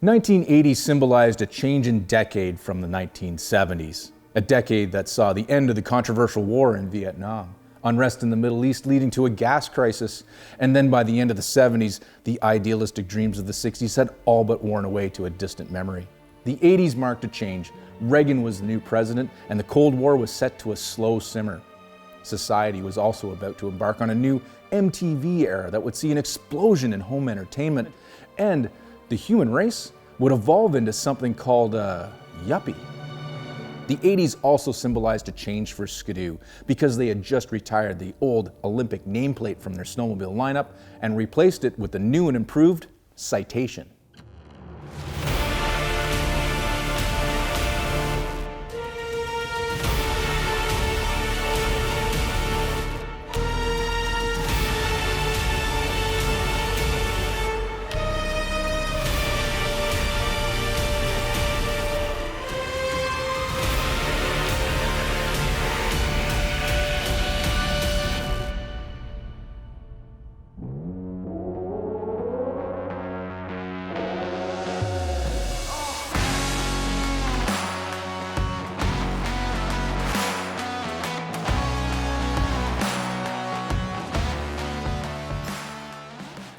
1980 symbolized a change in decade from the 1970s, a decade that saw the end of the controversial war in Vietnam, unrest in the Middle East leading to a gas crisis, and then by the end of the 70s, the idealistic dreams of the 60s had all but worn away to a distant memory. The 80s marked a change. Reagan was the new president, and the Cold War was set to a slow simmer. Society was also about to embark on a new MTV era that would see an explosion in home entertainment, and the human race would evolve into something called yuppie. The 80s also symbolized a change for Ski-Doo because they had just retired the old Olympic nameplate from their snowmobile lineup and replaced it with the new and improved Citation.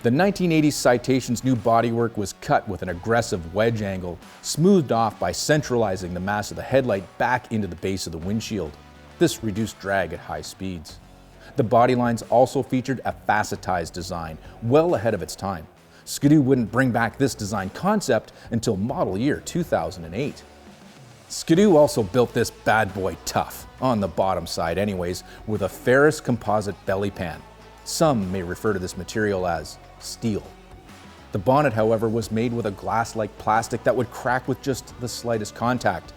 The 1980s Citation's new bodywork was cut with an aggressive wedge angle, smoothed off by centralizing the mass of the headlight back into the base of the windshield. This reduced drag at high speeds. The body lines also featured a facetized design, well ahead of its time. Ski-Doo wouldn't bring back this design concept until model year 2008. Ski-Doo also built this bad boy tough, on the bottom side anyways, with a ferrous composite belly pan. Some may refer to this material as steel. The bonnet, however, was made with a glass-like plastic that would crack with just the slightest contact.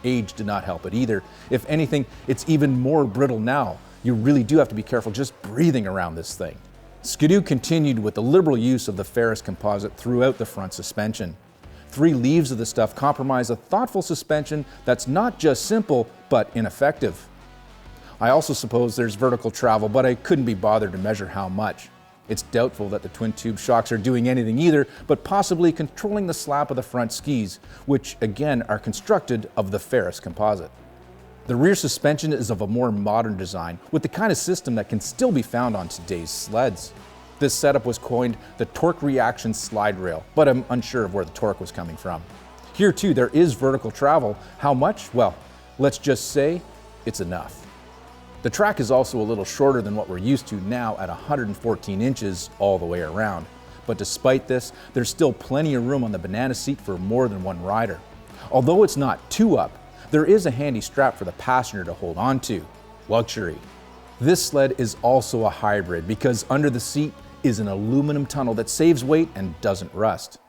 Age did not help it either. If anything, it's even more brittle now. You really do have to be careful just breathing around this thing. Ski-Doo continued with the liberal use of the ferrous composite throughout the front suspension. 3 leaves of the stuff comprise a thoughtful suspension that's not just simple, but ineffective. I also suppose there's vertical travel, but I couldn't be bothered to measure how much. It's doubtful that the twin tube shocks are doing anything either, but possibly controlling the slap of the front skis, which again are constructed of the ferrous composite. The rear suspension is of a more modern design, with the kind of system that can still be found on today's sleds. This setup was coined the torque reaction slide rail, but I'm unsure of where the torque was coming from. Here too, there is vertical travel. How much? Well, let's just say it's enough. The track is also a little shorter than what we're used to now at 114 inches all the way around. But despite this, there's still plenty of room on the banana seat for more than one rider. Although it's not too up, there is a handy strap for the passenger to hold on to. Luxury. This sled is also a hybrid because under the seat is an aluminum tunnel that saves weight and doesn't rust.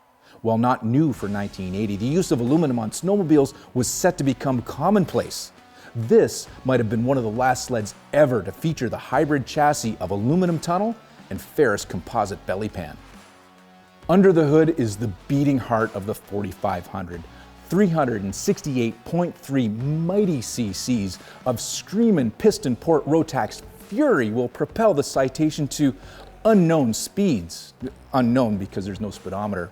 While not new for 1980, the use of aluminum on snowmobiles was set to become commonplace. This might have been one of the last sleds ever to feature the hybrid chassis of aluminum tunnel and ferrous composite belly pan. Under the hood is the beating heart of the 4500. 368.3 mighty cc's of screamin' piston port Rotax fury will propel the Citation to unknown speeds. Unknown because there's no speedometer.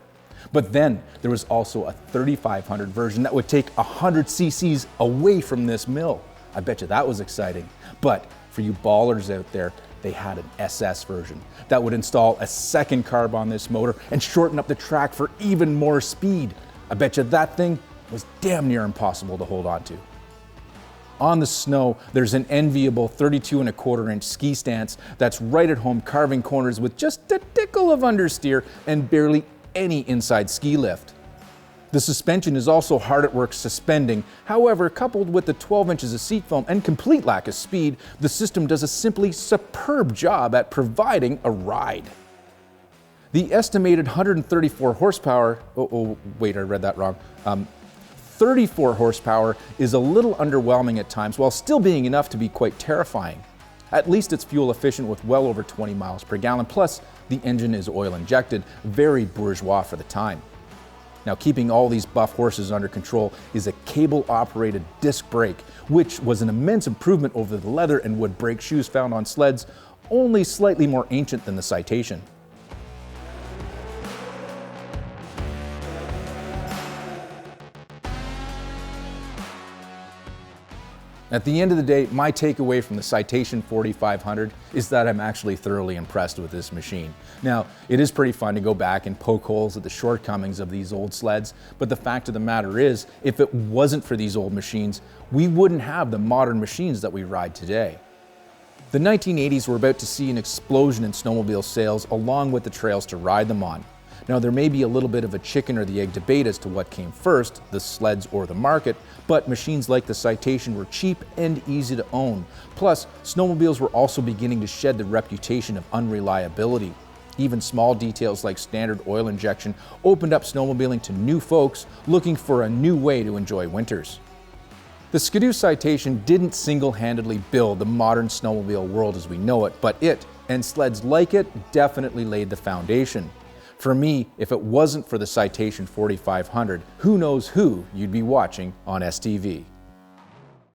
But then there was also a 3500 version that would take 100 cc's away from this mill. I bet you that was exciting. But for you ballers out there, they had an SS version that would install a second carb on this motor and shorten up the track for even more speed. I bet you that thing was damn near impossible to hold on to. On the snow, there's an enviable 32.25-inch ski stance that's right at home, carving corners with just a tickle of understeer and barely any inside ski lift. The suspension is also hard at work suspending. However, coupled with the 12 inches of seat foam and complete lack of speed, the system does a simply superb job at providing a ride. The estimated 134 horsepower, wait, I read that wrong. 34 horsepower is a little underwhelming at times, while still being enough to be quite terrifying. At least it's fuel efficient with well over 20 miles per gallon, plus the engine is oil injected, very bourgeois for the time. Now, keeping all these buff horses under control is a cable-operated disc brake, which was an immense improvement over the leather and wood brake shoes found on sleds, only slightly more ancient than the Citation. At the end of the day, my takeaway from the Citation 4500 is that I'm actually thoroughly impressed with this machine. Now, it is pretty fun to go back and poke holes at the shortcomings of these old sleds, but the fact of the matter is, if it wasn't for these old machines, we wouldn't have the modern machines that we ride today. The 1980s were about to see an explosion in snowmobile sales along with the trails to ride them on. Now, there may be a little bit of a chicken or the egg debate as to what came first, the sleds or the market, but machines like the Citation were cheap and easy to own. Plus, snowmobiles were also beginning to shed the reputation of unreliability. Even small details like standard oil injection opened up snowmobiling to new folks looking for a new way to enjoy winters. The Ski-Doo Citation didn't single-handedly build the modern snowmobile world as we know it, but it, and sleds like it, definitely laid the foundation. For me, if it wasn't for the Citation 4500, who knows who you'd be watching on STV.